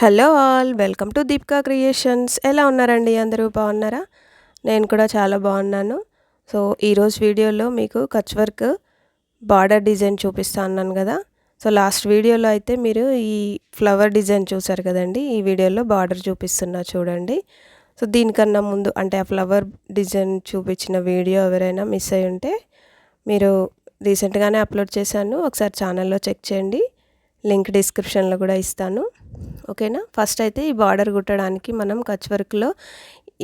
Hello all welcome to Deepika creations. ఎలా ఉన్నారండి? అందరూ బాగున్నారా? నేను కూడా చాలా బాగున్నాను. సో ఈరోజు వీడియోలో మీకు కచ్ వర్క్ బార్డర్ డిజైన్ చూపిస్తా అన్నాను కదా. సో లాస్ట్ వీడియోలో అయితే మీరు ఈ ఫ్లవర్ డిజైన్ చూసారు కదండి. ఈ వీడియోలో బార్డర్ చూపిస్తున్నా చూడండి. సో దీనికన్నా ముందు అంటే ఆ ఫ్లవర్ డిజైన్ చూపించిన వీడియో ఎవరైనా మిస్ అయి ఉంటే మీరు రీసెంట్గానే అప్లోడ్ చేశాను, ఒకసారి ఛానల్లో చెక్ చేయండి. లింక్ డిస్క్రిప్షన్లో కూడా ఇస్తాను. ఓకేనా. ఫస్ట్ అయితే ఈ బార్డర్ కుట్టడానికి మనం కచ్ వర్క్లో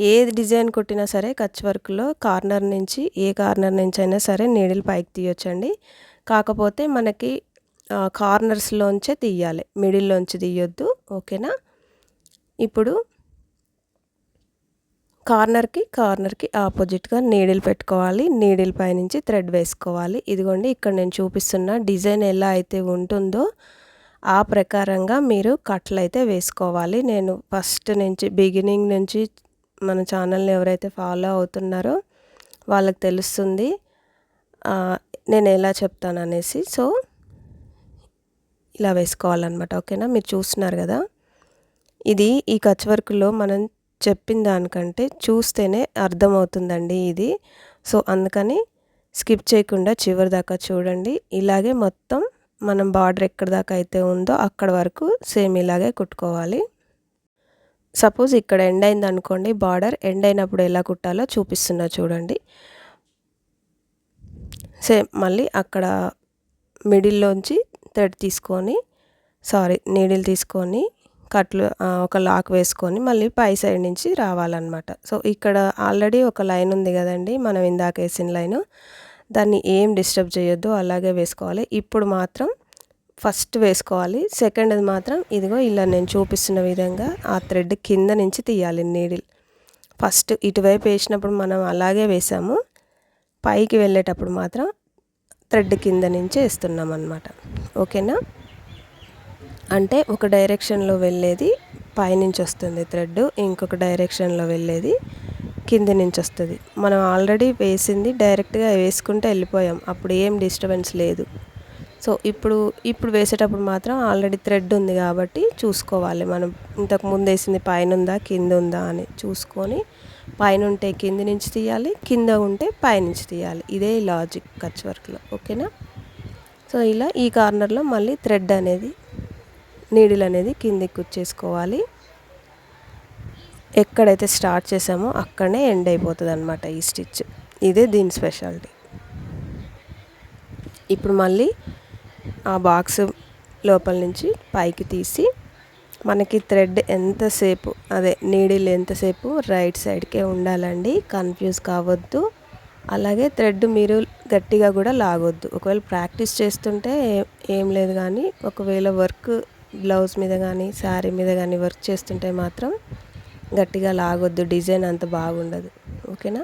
ఏ డిజైన్ కుట్టినా సరే కచ్ వర్క్లో కార్నర్ నుంచి ఏ కార్నర్ నుంచి అయినా సరే నీడిల్ పైకి తీయొచ్చండి. కాకపోతే మనకి కార్నర్స్లోంచే తీయాలి, మిడిల్లోంచి తీయొద్దు. ఓకేనా. ఇప్పుడు కార్నర్కి ఆపోజిట్గా నీడిల్ పెట్టుకోవాలి. నీడిల్ పైనుంచి థ్రెడ్ వేసుకోవాలి. ఇదిగోండి ఇక్కడ నేను చూపిస్తున్న డిజైన్ ఎలా అయితే ఉంటుందో ఆ ప్రకారంగా మీరు కట్లు అయితే వేసుకోవాలి. నేను ఫస్ట్ నుంచి బిగినింగ్ నుంచి మన ఛానల్ని ఎవరైతే ఫాలో అవుతున్నారో వాళ్ళకి తెలుస్తుంది నేను ఎలా చెప్తాను అనేసి. సో ఇలా వేసుకోవాలన్నమాట. ఓకేనా. మీరు చూస్తున్నారు కదా, ఇది ఈ కచ్ వర్క్లో మనం చెప్పిన దానికంటే చూస్తేనే అర్థమవుతుందండి ఇది. సో అందుకని స్కిప్ చేయకుండా చివరి దాకా చూడండి. ఇలాగే మొత్తం మనం బార్డర్ ఎక్కడి దాకా అయితే ఉందో అక్కడ వరకు సేమ్ ఇలాగే కుట్టుకోవాలి. సపోజ్ ఇక్కడ ఎండ్ అయింది అనుకోండి, బార్డర్ ఎండ్ అయినప్పుడు ఎలా కుట్టాలో చూపిస్తున్నా చూడండి. సేమ్ మళ్ళీ అక్కడ మిడిల్లోంచి థ్రెడ్ తీసుకొని నీడిల్ తీసుకొని కట్లు ఒక లాక్ వేసుకొని మళ్ళీ పై సైడ్ నుంచి రావాలన్నమాట. సో ఇక్కడ ఆల్రెడీ ఒక లైన్ ఉంది కదండి, మనం ఇందాక వేసిన లైను, దాన్ని ఏం డిస్టర్బ్ చేయొద్దు, అలాగే వేసుకోవాలి. ఇప్పుడు మాత్రం ఫస్ట్ వేసుకోవాలి. సెకండ్ది మాత్రం ఇదిగో ఇలా నేను చూపిస్తున్న విధంగా ఆ థ్రెడ్ కింద నుంచి తీయాలి నీడిల్. ఫస్ట్ ఇటువైపు వేసినప్పుడు మనం అలాగే వేసాము, పైకి వెళ్ళేటప్పుడు మాత్రం థ్రెడ్ కింద నుంచి వేస్తున్నాం అన్నమాట. ఓకేనా. అంటే ఒక డైరెక్షన్లో వెళ్ళేది పైనుంచి వస్తుంది థ్రెడ్, ఇంకొక డైరెక్షన్లో వెళ్ళేది కింది నుంచి వస్తుంది. మనం ఆల్రెడీ వేసింది డైరెక్ట్గా వేసుకుంటే వెళ్ళిపోయాం, అప్పుడు ఏం డిస్టర్బెన్స్ లేదు. సో ఇప్పుడు వేసేటప్పుడు మాత్రం ఆల్రెడీ థ్రెడ్ ఉంది కాబట్టి చూసుకోవాలి, మనం ఇంతకు ముందు వేసింది పైన ఉందా కింద ఉందా అని చూసుకొని, పైన ఉంటే కింది నుంచి తీయాలి, కింద ఉంటే పైనుంచి తీయాలి. ఇదే లాజిక్ కచ్ వర్క్లో. ఓకేనా. సో ఇలా ఈ కార్నర్లో మళ్ళీ థ్రెడ్ అనేది నీడిల్ అనేది కిందికి కుచ్చేసుకోవాలి. ఎక్కడైతే స్టార్ట్ చేసామో అక్కడనే ఎండ్ అయిపోతుంది అన్నమాట ఈ స్టిచ్. ఇదే దీని స్పెషాలిటీ. ఇప్పుడు మళ్ళీ ఆ బాక్స్ లోపల నుంచి పైకి తీసి మనకి థ్రెడ్ ఎంతసేపు నీడిల్ ఎంతసేపు రైట్ సైడ్కే ఉండాలండి, కన్ఫ్యూజ్ కావద్దు. అలాగే థ్రెడ్ మీరు గట్టిగా కూడా లాగొద్దు. ఒకవేళ ప్రాక్టీస్ చేస్తుంటే ఏం లేదు, కానీ ఒకవేళ వర్క్ బ్లౌజ్ మీద కానీ శారీ మీద కానీ వర్క్ చేస్తుంటే మాత్రం గట్టిగా లాగొద్దు, డిజైన్ అంత బాగుండదు. ఓకేనా.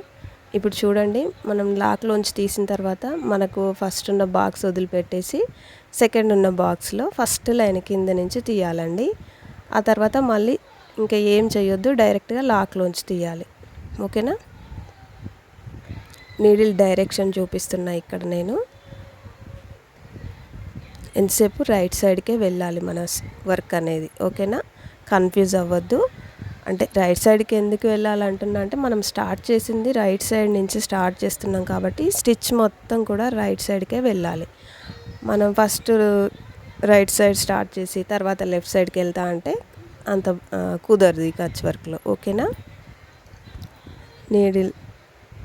ఇప్పుడు చూడండి, మనం లాక్లోంచి తీసిన తర్వాత మనకు ఫస్ట్ ఉన్న బాక్స్ వదిలిపెట్టేసి సెకండ్ ఉన్న బాక్స్లో ఫస్ట్ లైన్ కింద నుంచి తీయాలండి. ఆ తర్వాత మళ్ళీ ఇంకా ఏం చేయొద్దు, డైరెక్ట్గా లాక్లోంచి తీయాలి. ఓకేనా. నీడిల్ డైరెక్షన్ చూపిస్తున్నా ఇక్కడ నేను. ఎంతసేపు రైట్ సైడ్కే వెళ్ళాలి మన వర్క్ అనేది. ఓకేనా. కన్ఫ్యూజ్ అవ్వద్దు. అంటే రైట్ సైడ్కి ఎందుకు వెళ్ళాలంటున్నా అంటే మనం స్టార్ట్ చేసింది రైట్ సైడ్ నుంచి స్టార్ట్ చేస్తున్నాం కాబట్టి స్టిచ్ మొత్తం కూడా రైట్ సైడ్కే వెళ్ళాలి. మనం ఫస్ట్ రైట్ సైడ్ స్టార్ట్ చేసి తర్వాత లెఫ్ట్ సైడ్కి వెళ్తా అంటే అంత కుదరదు ఈ కచ్ వర్క్లో. ఓకేనా. నీడిల్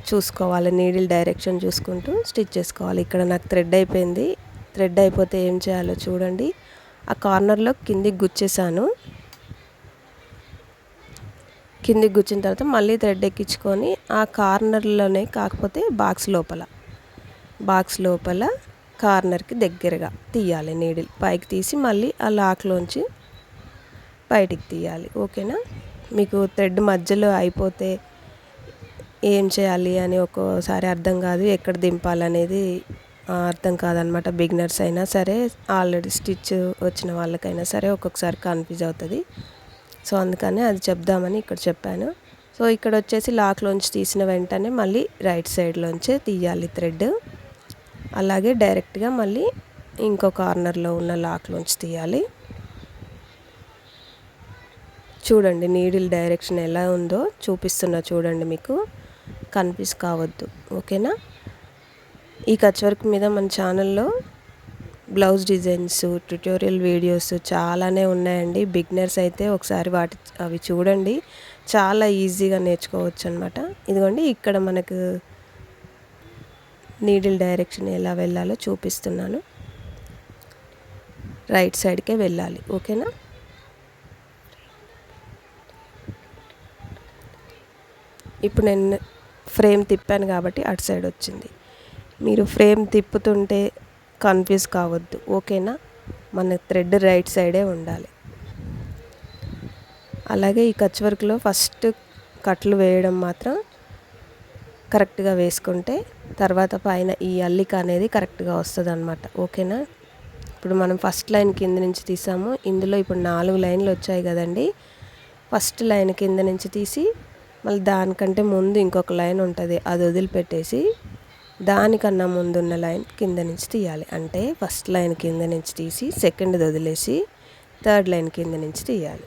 చూసుకోవాలి, నీడిల్ డైరెక్షన్ చూసుకుంటూ స్టిచ్ చేసుకోవాలి. ఇక్కడ నాకు థ్రెడ్ అయిపోయింది. థ్రెడ్ అయిపోతే ఏం చేయాలో చూడండి. ఆ కార్నర్లో కిందికి గుచ్చేసాను. కిందికి గుచ్చిన తర్వాత మళ్ళీ థ్రెడ్ ఎక్కించుకొని ఆ కార్నర్లోనే, కాకపోతే బాక్స్ లోపల కార్నర్కి దగ్గరగా తీయాలి. నీడిల్ పైకి తీసి మళ్ళీ ఆ లాక్లోంచి బయటికి తీయాలి. ఓకేనా. మీకు థ్రెడ్ మధ్యలో అయిపోతే ఏం చేయాలి అని ఒక్కోసారి అర్థం కాదు, ఎక్కడ దింపాలనేది అర్థం కాదనమాట. బిగినర్స్ అయినా సరే, ఆల్రెడీ స్టిచ్ వచ్చిన వాళ్ళకైనా సరే ఒక్కొక్కసారి కన్ఫ్యూజ్ అవుతుంది. సో అందుకని అది చెప్దామని ఇక్కడ చెప్పాను. సో ఇక్కడ వచ్చేసి లాక్లోంచి తీసిన వెంటనే మళ్ళీ రైట్ సైడ్లోంచే తీయాలి థ్రెడ్. అలాగే డైరెక్ట్గా మళ్ళీ ఇంకో కార్నర్లో ఉన్న లాక్లోంచి తీయాలి. చూడండి నీడిల్ డైరెక్షన్ ఎలా ఉందో చూపిస్తున్నా చూడండి, మీకు కన్ఫ్యూజ్ కావద్దు. ఓకేనా. ఈ కచ్ వర్క్ మీద మన ఛానల్లో బ్లౌజ్ డిజైన్స్, ట్యుటోరియల్ వీడియోస్ చాలానే ఉన్నాయండి. బిగినర్స్ అయితే ఒకసారి అవి చూడండి, చాలా ఈజీగా నేర్చుకోవచ్చు అనమాట. ఇదిగోండి ఇక్కడ మనకు నీడిల్ డైరెక్షన్ ఎలా వెళ్ళాలో చూపిస్తున్నాను. రైట్ సైడ్కే వెళ్ళాలి. ఓకేనా. ఇప్పుడు నేను ఫ్రేమ్ తిప్పాను కాబట్టి అటు సైడ్ వచ్చింది. మీరు ఫ్రేమ్ తిప్పుతుంటే కన్ఫ్యూజ్ కావద్దు. ఓకేనా. మన థ్రెడ్ రైట్ సైడే ఉండాలి. అలాగే ఈ కచ్ వర్క్లో ఫస్ట్ కట్లు వేయడం మాత్రం కరెక్ట్గా వేసుకుంటే తర్వాత పైన ఈ అల్లిక అనేది కరెక్ట్గా వస్తుంది అనమాట. ఓకేనా. ఇప్పుడు మనం ఫస్ట్ లైన్ కింద నుంచి తీసాము. ఇందులో ఇప్పుడు 4 లైన్లు వచ్చాయి కదండి. ఫస్ట్ లైన్ కింద నుంచి తీసి మళ్ళీ దానికంటే ముందు ఇంకొక లైన్ ఉంటుంది, అది వదిలిపెట్టేసి దానికన్నా ముందున్న లైన్ కింద నుంచి తీయాలి. అంటే ఫస్ట్ లైన్ కింద నుంచి తీసి సెకండ్ది వదిలేసి థర్డ్ లైన్ కింద నుంచి తీయాలి.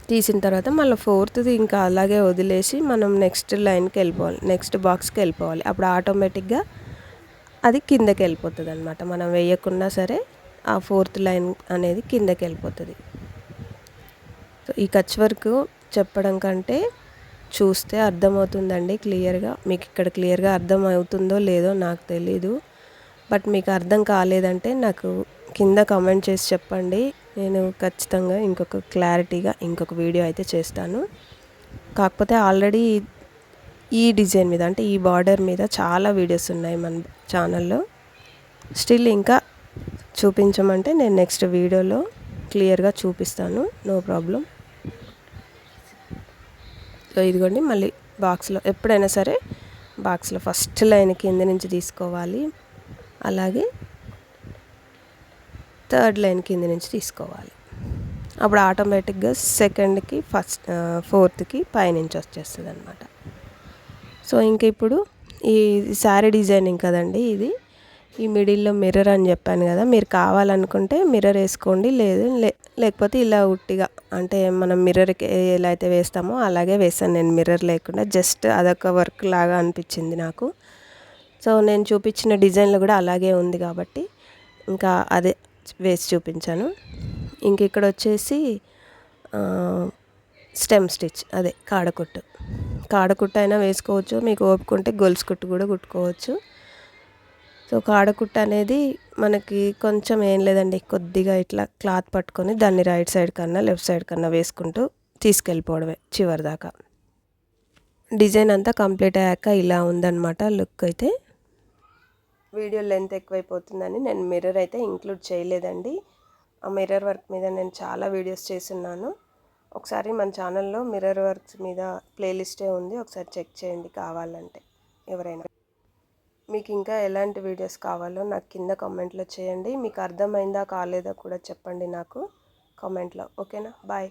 తీసిన తర్వాత మళ్ళీ ఫోర్త్ది ఇంకా అలాగే వదిలేసి మనం నెక్స్ట్ లైన్కి వెళ్ళిపోవాలి, నెక్స్ట్ బాక్స్కి వెళ్ళిపోవాలి. అప్పుడు ఆటోమేటిక్గా అది కిందకి వెళ్ళిపోతుంది అనమాట. మనం వేయకున్నా సరే ఆ ఫోర్త్ లైన్ అనేది కిందకి వెళ్ళిపోతుంది. సో ఈ కచ్ వర్క్ చెప్పడం కంటే చూస్తే అర్థమవుతుందండి క్లియర్గా. మీకు ఇక్కడ క్లియర్గా అర్థం అవుతుందో లేదో నాకు తెలీదు. బట్ మీకు అర్థం కాలేదంటే నాకు కింద కామెంట్ చేసి చెప్పండి. నేను ఖచ్చితంగా ఇంకొక క్లారిటీగా ఇంకొక వీడియో అయితే చేస్తాను. కాకపోతే ఆల్రెడీ ఈ డిజైన్ మీద అంటే ఈ బార్డర్ మీద చాలా వీడియోస్ ఉన్నాయి మన ఛానల్లో. స్టిల్ ఇంకా చూపించమంటే నేను నెక్స్ట్ వీడియోలో క్లియర్గా చూపిస్తాను, నో ప్రాబ్లం. సో ఇదిగోండి మళ్ళీ బాక్స్లో ఎప్పుడైనా సరే బాక్స్లో ఫస్ట్ లైన్ కింద నుంచి తీసుకోవాలి, అలాగే థర్డ్ లైన్ కింద నుంచి తీసుకోవాలి. అప్పుడు ఆటోమేటిక్గా సెకండ్కి ఫోర్త్కి పైనుంచి వచ్చేస్తుంది అనమాట. సో ఇంక ఇప్పుడు ఈ శారీ డిజైనింగ్ కదండి ఇది. ఈ మిడిల్లో మిర్రర్ అని చెప్పాను కదా, మీరు కావాలనుకుంటే మిర్రర్ వేసుకోండి, లేకపోతే ఇలా ఉట్టిగా అంటే మనం మిర్రర్కి ఎలా అయితే వేస్తామో అలాగే వేస్తాను నేను. మిర్రర్ లేకుండా జస్ట్ అదొక వర్క్ లాగా అనిపించింది నాకు. సో నేను చూపించిన డిజైన్లో కూడా అలాగే ఉంది కాబట్టి ఇంకా అదే వేసి చూపించాను. ఇంక ఇక్కడ వచ్చేసి స్టెమ్ స్టిచ్, అదే కాడకుట్టు అయినా వేసుకోవచ్చు, మీకు ఓపుకుంటే గొలుసు కుట్టు కూడా కుట్టుకోవచ్చు. సో కాడకుట్టు అనేది మనకి కొంచెం ఏం లేదండి, కొద్దిగా ఇట్లా క్లాత్ పట్టుకొని దాన్ని రైట్ సైడ్ కన్నా లెఫ్ట్ సైడ్ కన్నా వేసుకుంటూ తీసుకెళ్ళిపోవడమే చివరి దాకా. డిజైన్ అంతా కంప్లీట్ అయ్యాక ఇలా ఉందన్నమాట లుక్ అయితే. వీడియో లెంత్ ఎక్కువైపోతుందని నేను మిర్రర్ అయితే ఇంక్లూడ్ చేయలేదండి. ఆ మిర్రర్ వర్క్ మీద నేను చాలా వీడియోస్ చేస్తున్నాను. ఒకసారి మన ఛానల్లో మిర్రర్ వర్క్స్ మీద ప్లేలిస్టే ఉంది, ఒకసారి చెక్ చేయండి కావాలంటే ఎవరైనా. మీకు ఇంకా ఎలాంటి వీడియోస్ కావాలో నాకు కింద కామెంట్లో చేయండి. మీకు అర్థమైందా కాలేదా కూడా చెప్పండి నాకు కామెంట్లో. ఓకేనా. బాయ్.